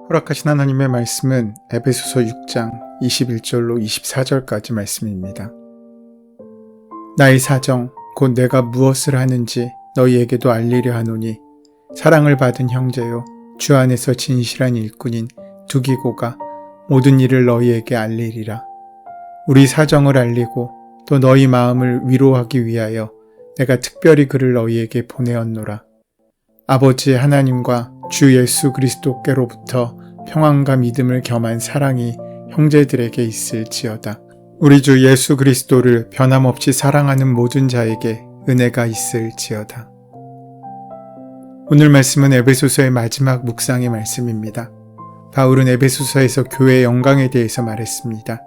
허락하신 하나님의 말씀은 에베소서 6장 21절로 24절까지 말씀입니다. 나의 사정 곧 내가 무엇을 하는지 너희에게도 알리려 하노니 사랑을 받은 형제요 주 안에서 진실한 일꾼인 두기고가 모든 일을 너희에게 알리리라. 우리 사정을 알리고 또 너희 마음을 위로하기 위하여 내가 특별히 그를 너희에게 보내었노라. 아버지 하나님과 주 예수 그리스도께로부터 평안과 믿음을 겸한 사랑이 형제들에게 있을지어다. 우리 주 예수 그리스도를 변함없이 사랑하는 모든 자에게 은혜가 있을지어다. 오늘 말씀은 에베소서의 마지막 묵상의 말씀입니다. 바울은 에베소서에서 교회의 영광에 대해서 말했습니다.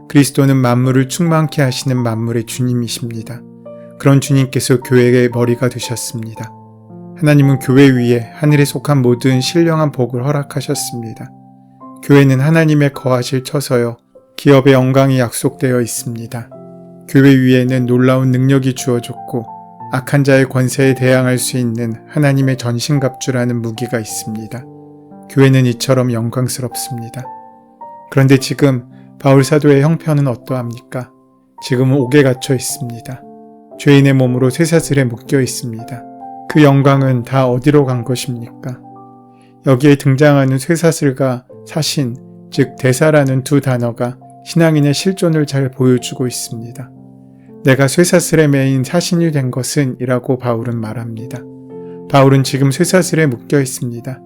그리스도는 만물을 충만케 하시는 만물의 주님이십니다. 그런 주님께서 교회의 머리가 되셨습니다. 하나님은 교회 위에 하늘에 속한 모든 신령한 복을 허락하셨습니다. 교회는 하나님의 거하실 처소여 기업의 영광이 약속되어 있습니다. 교회 위에는 놀라운 능력이 주어졌고 악한 자의 권세에 대항할 수 있는 하나님의 전신갑주라는 무기가 있습니다. 교회는 이처럼 영광스럽습니다. 그런데 지금 바울 사도의 형편은 어떠합니까? 지금은 옥에 갇혀 있습니다. 죄인의 몸으로 쇠사슬에 묶여 있습니다. 그 영광은 다 어디로 간 것입니까? 여기에 등장하는 쇠사슬과 사신, 즉 대사라는 두 단어가 신앙인의 실존을 잘 보여주고 있습니다. 내가 쇠사슬에 매인 사신이 된 것은 이라고 바울은 말합니다. 바울은 지금 쇠사슬에 묶여 있습니다.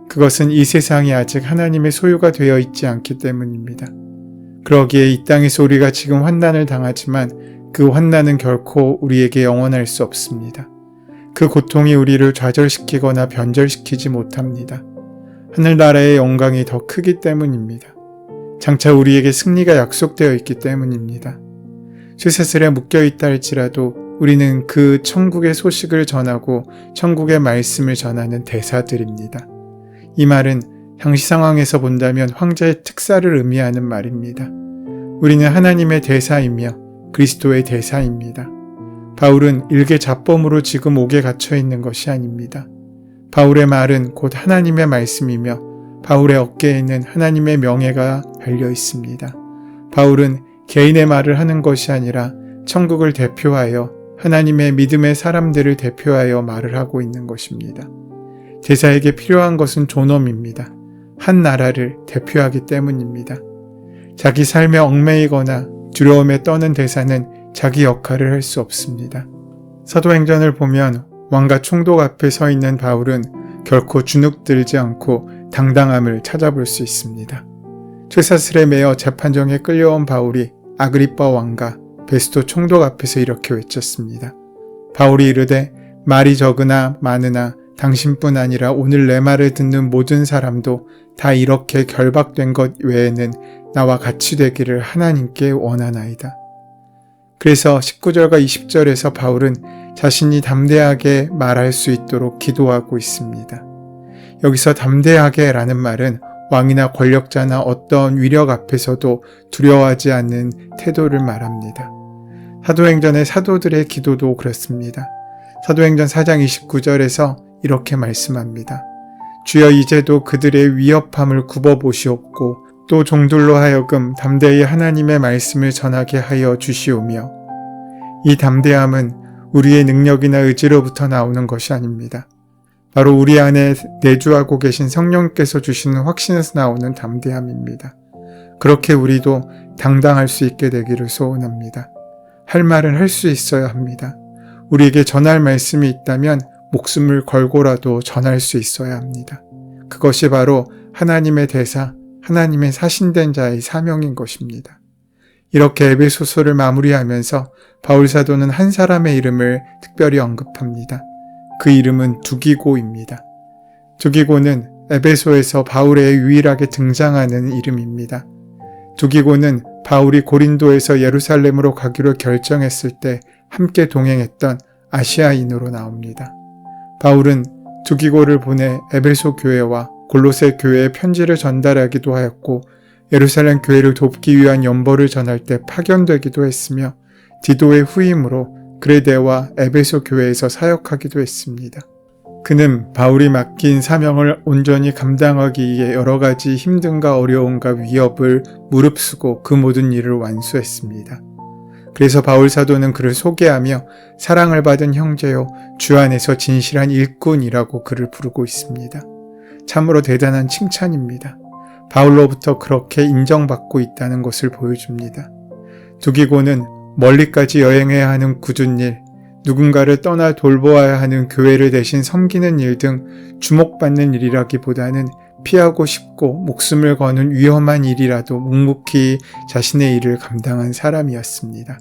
그것은 이 세상이 아직 하나님의 소유가 되어 있지 않기 때문입니다. 그러기에 이 땅에서 우리가 지금 환난을 당하지만 그 환난은 결코 우리에게 영원할 수 없습니다. 그 고통이 우리를 좌절시키거나 변절시키지 못합니다. 하늘나라의 영광이 더 크기 때문입니다. 장차 우리에게 승리가 약속되어 있기 때문입니다. 쇠사슬에 묶여있다 할지라도 우리는 그 천국의 소식을 전하고 천국의 말씀을 전하는 대사들입니다. 이 말은 당시 상황에서 본다면 황제의 특사를 의미하는 말입니다. 우리는 하나님의 대사이며 그리스도의 대사입니다. 바울은 일개 잡범으로 지금 옥에 갇혀 있는 것이 아닙니다. 바울의 말은 곧 하나님의 말씀이며 바울의 어깨에는 하나님의 명예가 달려 있습니다. 바울은 개인의 말을 하는 것이 아니라 천국을 대표하여 하나님의 믿음의 사람들을 대표하여 말을 하고 있는 것입니다. 대사에게 필요한 것은 존엄입니다. 한 나라를 대표하기 때문입니다. 자기 삶에 얽매이거나 두려움에 떠는 대사는 자기 역할을 할 수 없습니다. 사도행전을 보면 왕과 총독 앞에 서 있는 바울은 결코 주눅들지 않고 당당함을 찾아볼 수 있습니다. 쇠사슬에 매어 재판정에 끌려온 바울이 아그리빠 왕과 베스토 총독 앞에서 이렇게 외쳤습니다. 바울이 이르되 말이 적으나 많으나 당신뿐 아니라 오늘 내 말을 듣는 모든 사람도 다 이렇게 결박된 것 외에는 나와 같이 되기를 하나님께 원하나이다. 그래서 19절과 20절에서 바울은 자신이 담대하게 말할 수 있도록 기도하고 있습니다. 여기서 담대하게 라는 말은 왕이나 권력자나 어떤 위력 앞에서도 두려워하지 않는 태도를 말합니다. 사도행전의 사도들의 기도도 그렇습니다. 사도행전 4장 29절에서 이렇게 말씀합니다. 주여 이제도 그들의 위협함을 굽어보시옵고 또 종들로 하여금 담대히 하나님의 말씀을 전하게 하여 주시오며 이 담대함은 우리의 능력이나 의지로부터 나오는 것이 아닙니다. 바로 우리 안에 내주하고 계신 성령께서 주시는 확신에서 나오는 담대함입니다. 그렇게 우리도 당당할 수 있게 되기를 소원합니다. 할 말은 할 수 있어야 합니다. 우리에게 전할 말씀이 있다면 목숨을 걸고라도 전할 수 있어야 합니다. 그것이 바로 하나님의 대사, 하나님의 사신된 자의 사명인 것입니다. 이렇게 에베소서를 마무리하면서 바울 사도는 한 사람의 이름을 특별히 언급합니다. 그 이름은 두기고입니다. 두기고는 에베소에서 바울에 유일하게 등장하는 이름입니다. 두기고는 바울이 고린도에서 예루살렘으로 가기로 결정했을 때 함께 동행했던 아시아인으로 나옵니다. 바울은 두기고를 보내 에베소 교회와 골로새 교회에 편지를 전달하기도 하였고 예루살렘 교회를 돕기 위한 연보를 전할 때 파견되기도 했으며 디도의 후임으로 그레데와 에베소 교회에서 사역하기도 했습니다. 그는 바울이 맡긴 사명을 온전히 감당하기 위해 여러 가지 힘듦과 어려움과 위협을 무릅쓰고 그 모든 일을 완수했습니다. 그래서 바울 사도는 그를 소개하며 사랑을 받은 형제요 주 안에서 진실한 일꾼이라고 그를 부르고 있습니다. 참으로 대단한 칭찬입니다. 바울로부터 그렇게 인정받고 있다는 것을 보여줍니다. 두기고는 멀리까지 여행해야 하는 굳은 일, 누군가를 떠나 돌보아야 하는 교회를 대신 섬기는 일 등 주목받는 일이라기보다는 피하고 싶고 목숨을 거는 위험한 일이라도 묵묵히 자신의 일을 감당한 사람이었습니다.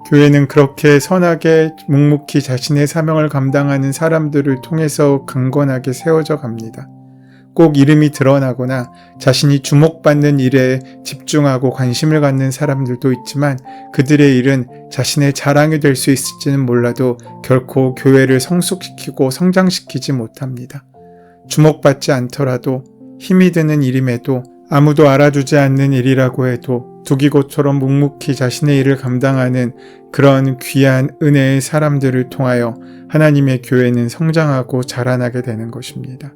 교회는 그렇게 선하게 묵묵히 자신의 사명을 감당하는 사람들을 통해서 강건하게 세워져 갑니다. 꼭 이름이 드러나거나 자신이 주목받는 일에 집중하고 관심을 갖는 사람들도 있지만 그들의 일은 자신의 자랑이 될 수 있을지는 몰라도 결코 교회를 성숙시키고 성장시키지 못합니다. 주목받지 않더라도 힘이 드는 일임에도 아무도 알아주지 않는 일이라고 해도 두기고처럼 묵묵히 자신의 일을 감당하는 그런 귀한 은혜의 사람들을 통하여 하나님의 교회는 성장하고 자라나게 되는 것입니다.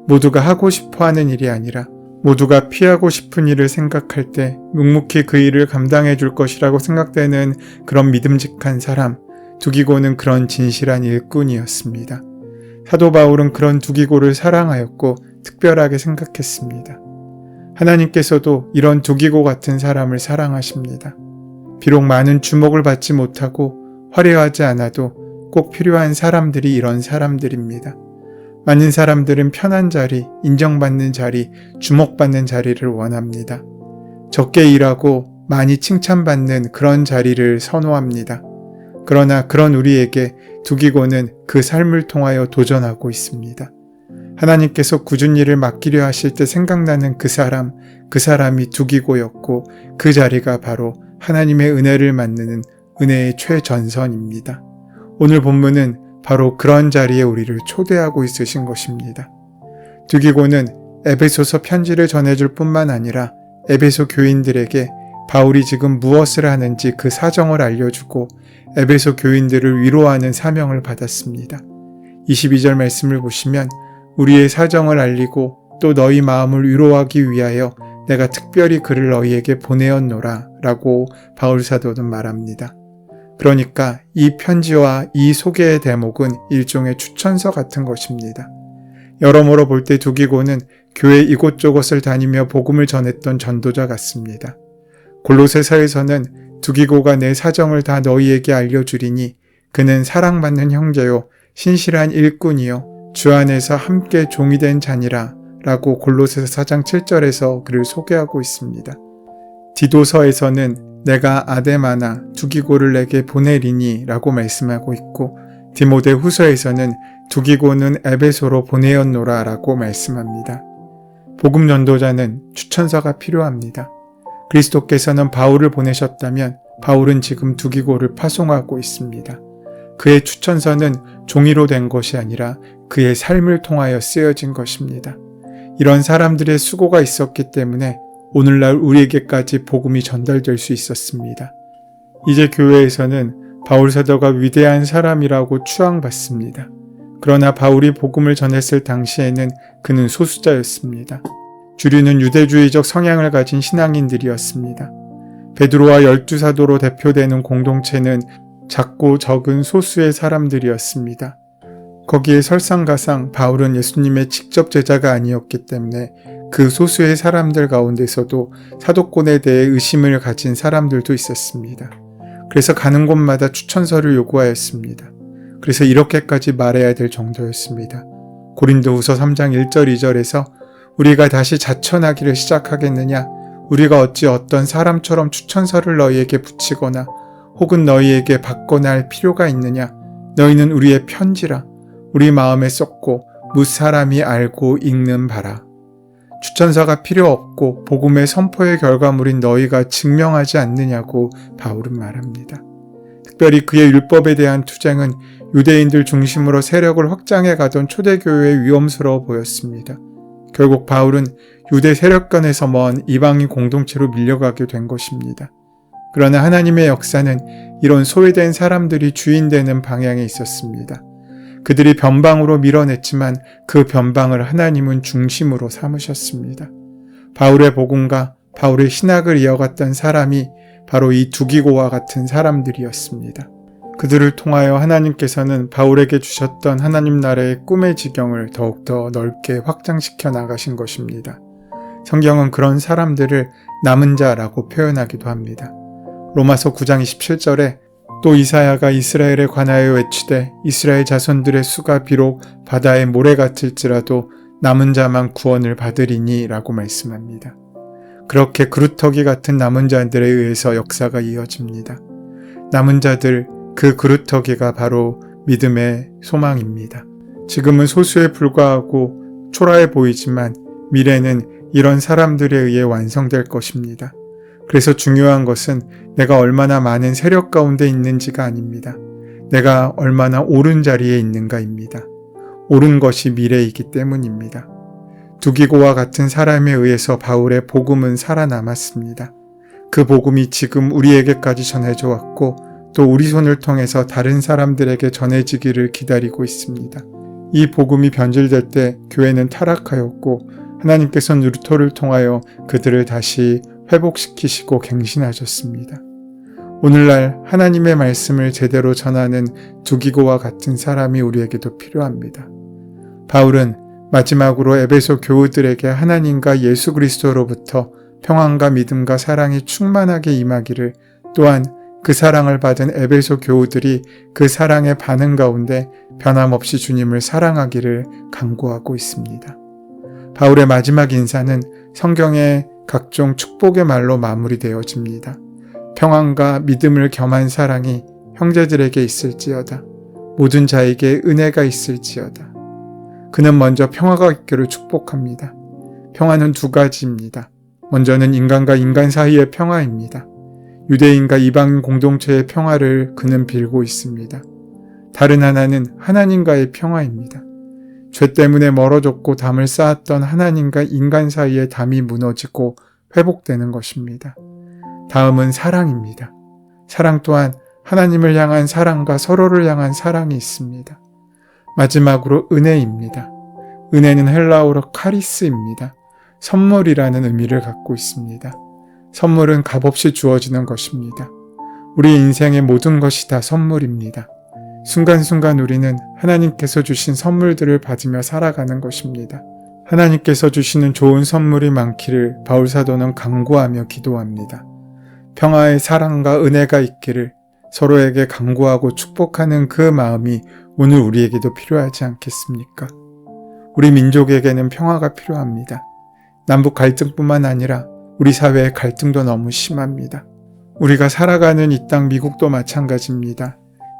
모두가 하고 싶어 하는 일이 아니라 모두가 피하고 싶은 일을 생각할 때 묵묵히 그 일을 감당해 줄 것이라고 생각되는 그런 믿음직한 사람, 두기고는 그런 진실한 일꾼이었습니다. 사도 바울은 그런 두기고를 사랑하였고 특별하게 생각했습니다. 하나님께서도 이런 두기고 같은 사람을 사랑하십니다. 비록 많은 주목을 받지 못하고 화려하지 않아도 꼭 필요한 사람들이 이런 사람들입니다. 많은 사람들은 편한 자리, 인정받는 자리, 주목받는 자리를 원합니다. 적게 일하고 많이 칭찬받는 그런 자리를 선호합니다. 그러나 그런 우리에게 두기고는 그 삶을 통하여 도전하고 있습니다. 하나님께서 굳은 일을 맡기려 하실 때 생각나는 그 사람이 두기고였고 그 자리가 바로 하나님의 은혜를 만드는 은혜의 최전선입니다. 오늘 본문은 바로 그런 자리에 우리를 초대하고 있으신 것입니다. 두기고는 에베소서 편지를 전해줄 뿐만 아니라 에베소 교인들에게 바울이 지금 무엇을 하는지 그 사정을 알려주고 에베소 교인들을 위로하는 사명을 받았습니다. 22절 말씀을 보시면 우리의 사정을 알리고 또 너희 마음을 위로하기 위하여 내가 특별히 그를 너희에게 보내었노라 라고 바울 사도는 말합니다. 그러니까 이 편지와 이 소개의 대목은 일종의 추천서 같은 것입니다. 여러모로 볼 때 두기고는 교회 이곳저곳을 다니며 복음을 전했던 전도자 같습니다. 골로새서에서는 두기고가 내 사정을 다 너희에게 알려주리니 그는 사랑받는 형제요 신실한 일꾼이요 주 안에서 함께 종이 된 자니라 라고 골로새서 4장 7절에서 그를 소개하고 있습니다. 디도서에서는 내가 아데마나 두기고를 내게 보내리니 라고 말씀하고 있고 디모데 후서에서는 두기고는 에베소로 보내었노라 라고 말씀합니다. 복음 전도자는 추천서가 필요합니다. 그리스도께서는 바울을 보내셨다면 바울은 지금 두기고를 파송하고 있습니다. 그의 추천서는 종이로 된 것이 아니라 그의 삶을 통하여 쓰여진 것입니다. 이런 사람들의 수고가 있었기 때문에 오늘날 우리에게까지 복음이 전달될 수 있었습니다. 이제 교회에서는 바울 사도가 위대한 사람이라고 추앙받습니다. 그러나 바울이 복음을 전했을 당시에는 그는 소수자였습니다. 주류는 유대주의적 성향을 가진 신앙인들이었습니다. 베드로와 12사도로 대표되는 공동체는 작고 적은 소수의 사람들이었습니다. 거기에 설상가상 바울은 예수님의 직접 제자가 아니었기 때문에 그 소수의 사람들 가운데서도 사도권에 대해 의심을 가진 사람들도 있었습니다. 그래서 가는 곳마다 추천서를 요구하였습니다. 그래서 이렇게까지 말해야 될 정도였습니다. 고린도후서 3장 1절 2절에서 우리가 다시 자천하기를 시작하겠느냐? 우리가 어찌 어떤 사람처럼 추천서를 너희에게 붙이거나 혹은 너희에게 받거나 할 필요가 있느냐? 너희는 우리의 편지라 우리 마음에 썼고 무사람이 알고 읽는 바라. 추천서가 필요 없고 복음의 선포의 결과물인 너희가 증명하지 않느냐고 바울은 말합니다. 특별히 그의 율법에 대한 투쟁은 유대인들 중심으로 세력을 확장해 가던 초대교회에 위험스러워 보였습니다. 결국 바울은 유대 세력권에서 먼 이방인 공동체로 밀려가게 된 것입니다. 그러나 하나님의 역사는 이런 소외된 사람들이 주인되는 방향에 있었습니다. 그들이 변방으로 밀어냈지만 그 변방을 하나님은 중심으로 삼으셨습니다. 바울의 복음과 바울의 신학을 이어갔던 사람이 바로 이 두기고와 같은 사람들이었습니다. 그들을 통하여 하나님께서는 바울에게 주셨던 하나님 나라의 꿈의 지경을 더욱더 넓게 확장시켜 나가신 것입니다. 성경은 그런 사람들을 남은 자라고 표현하기도 합니다. 로마서 9장 27절에 또 이사야가 이스라엘에 관하여 외치되 이스라엘 자손들의 수가 비록 바다의 모래 같을지라도 남은 자만 구원을 받으리니 라고 말씀합니다. 그렇게 그루터기 같은 남은 자들에 의해서 역사가 이어집니다. 남은 자들, 그 그루터기가 바로 믿음의 소망입니다. 지금은 소수에 불과하고 초라해 보이지만 미래는 이런 사람들에 의해 완성될 것입니다. 그래서 중요한 것은 내가 얼마나 많은 세력 가운데 있는지가 아닙니다. 내가 얼마나 옳은 자리에 있는가입니다. 옳은 것이 미래이기 때문입니다. 두기고와 같은 사람에 의해서 바울의 복음은 살아남았습니다. 그 복음이 지금 우리에게까지 전해져 왔고 또 우리 손을 통해서 다른 사람들에게 전해지기를 기다리고 있습니다. 이 복음이 변질될 때 교회는 타락하였고 하나님께서는 루터를 통하여 그들을 다시 회복시키시고 갱신하셨습니다. 오늘날 하나님의 말씀을 제대로 전하는 두기고와 같은 사람이 우리에게도 필요합니다. 바울은 마지막으로 에베소 교우들에게 하나님과 예수 그리스도로부터 평안과 믿음과 사랑이 충만하게 임하기를, 또한 그 사랑을 받은 에베소 교우들이 그 사랑의 반응 가운데 변함없이 주님을 사랑하기를 간구하고 있습니다. 바울의 마지막 인사는 성경의 각종 축복의 말로 마무리되어집니다. 평안과 믿음을 겸한 사랑이 형제들에게 있을지어다. 모든 자에게 은혜가 있을지어다. 그는 먼저 평화가 있기를 축복합니다. 평화는 두 가지입니다. 먼저는 인간과 인간 사이의 평화입니다. 유대인과 이방인 공동체의 평화를 그는 빌고 있습니다. 다른 하나는 하나님과의 평화입니다. 죄 때문에 멀어졌고 담을 쌓았던 하나님과 인간 사이의 담이 무너지고 회복되는 것입니다. 다음은 사랑입니다. 사랑 또한 하나님을 향한 사랑과 서로를 향한 사랑이 있습니다. 마지막으로 은혜입니다. 은혜는 헬라어로 카리스입니다. 선물이라는 의미를 갖고 있습니다. 선물은 값없이 주어지는 것입니다. 우리 인생의 모든 것이 다 선물입니다. 순간순간 우리는 하나님께서 주신 선물들을 받으며 살아가는 것입니다. 하나님께서 주시는 좋은 선물이 많기를 바울 사도는 간구하며 기도합니다. 평화의 사랑과 은혜가 있기를 서로에게 간구하고 축복하는 그 마음이 오늘 우리에게도 필요하지 않겠습니까? 우리 민족에게는 평화가 필요합니다. 남북 갈등뿐만 아니라 우리 사회의 갈등도 너무 심합니다. 우리가 살아가는 이 땅 미국도 마찬가지입니다.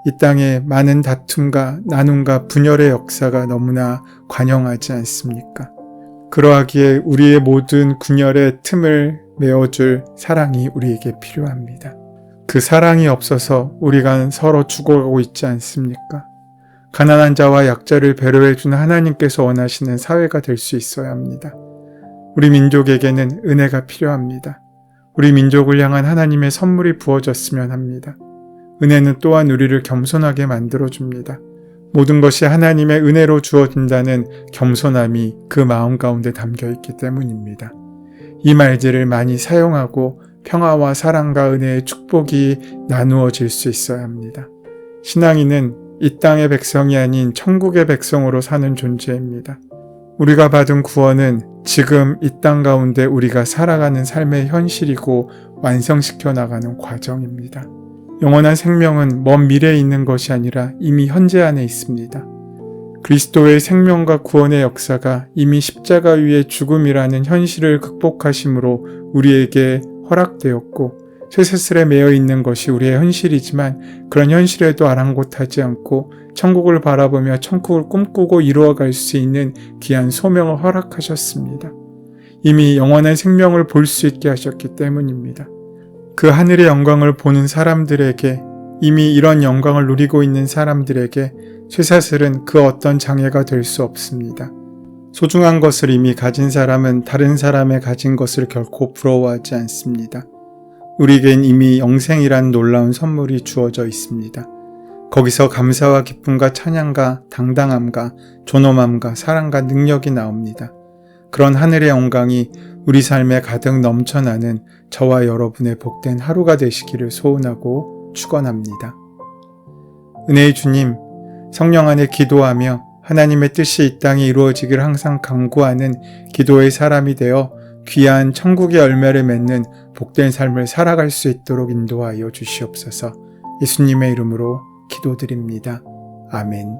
이 땅에 많은 다툼과 나눔과 분열의 역사가 너무나 관영하지 않습니까? 그러하기에 우리의 모든 분열의 틈을 메워줄 사랑이 우리에게 필요합니다. 그 사랑이 없어서 우리가 서로 죽어가고 있지 않습니까? 가난한 자와 약자를 배려해주는 하나님께서 원하시는 사회가 될 수 있어야 합니다. 우리 민족에게는 은혜가 필요합니다. 우리 민족을 향한 하나님의 선물이 부어졌으면 합니다. 은혜는 또한 우리를 겸손하게 만들어줍니다. 모든 것이 하나님의 은혜로 주어진다는 겸손함이 그 마음 가운데 담겨있기 때문입니다. 이 말들을 많이 사용하고 평화와 사랑과 은혜의 축복이 나누어질 수 있어야 합니다. 신앙인은 이 땅의 백성이 아닌 천국의 백성으로 사는 존재입니다. 우리가 받은 구원은 지금 이 땅 가운데 우리가 살아가는 삶의 현실이고 완성시켜 나가는 과정입니다. 영원한 생명은 먼 미래에 있는 것이 아니라 이미 현재 안에 있습니다. 그리스도의 생명과 구원의 역사가 이미 십자가 위의 죽음이라는 현실을 극복하심으로 우리에게 허락되었고 쇠사슬에 매여 있는 것이 우리의 현실이지만 그런 현실에도 아랑곳하지 않고 천국을 바라보며 천국을 꿈꾸고 이루어갈 수 있는 귀한 소명을 허락하셨습니다. 이미 영원한 생명을 볼 수 있게 하셨기 때문입니다. 그 하늘의 영광을 보는 사람들에게, 이미 이런 영광을 누리고 있는 사람들에게 쇠사슬은 그 어떤 장애가 될 수 없습니다. 소중한 것을 이미 가진 사람은 다른 사람의 가진 것을 결코 부러워하지 않습니다. 우리에겐 이미 영생이란 놀라운 선물이 주어져 있습니다. 거기서 감사와 기쁨과 찬양과 당당함과 존엄함과 사랑과 능력이 나옵니다. 그런 하늘의 영광이 우리 삶에 가득 넘쳐나는 저와 여러분의 복된 하루가 되시기를 소원하고 축원합니다. 은혜의 주님, 성령 안에 기도하며 하나님의 뜻이 이 땅에 이루어지기를 항상 간구하는 기도의 사람이 되어 귀한 천국의 열매를 맺는 복된 삶을 살아갈 수 있도록 인도하여 주시옵소서. 예수님의 이름으로 기도드립니다. 아멘.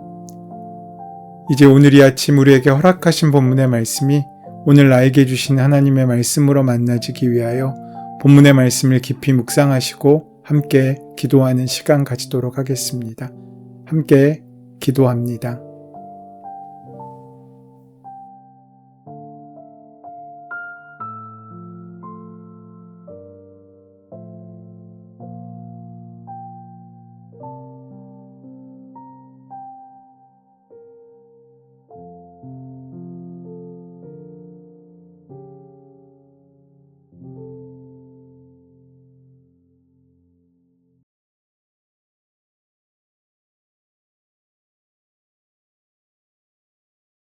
이제 오늘 이 아침 우리에게 허락하신 본문의 말씀이 오늘 나에게 주신 하나님의 말씀으로 만나지기 위하여 본문의 말씀을 깊이 묵상하시고 함께 기도하는 시간 가지도록 하겠습니다. 함께 기도합니다.